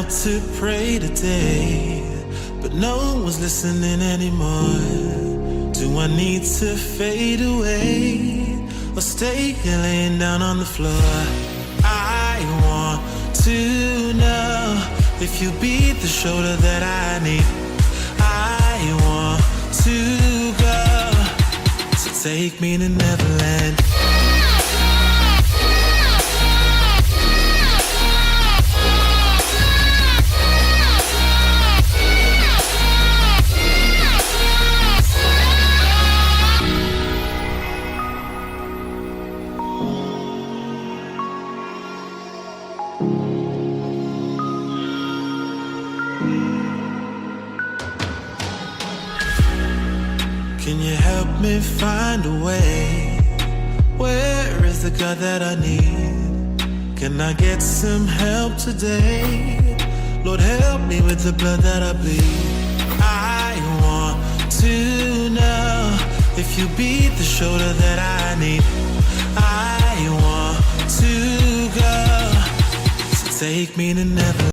out to pray today, but no one's listening anymore. Do I need to fade away or stay here laying down on the floor? I want to know if you be the shoulder that I need. I want to go, so take me to Neverland. Can you help me find a way? Where is the God that I need? Can I get some help today? Lord, help me with the blood that I bleed. I want to know if you be the shoulder that I need. I want to go, so take me to Neverland.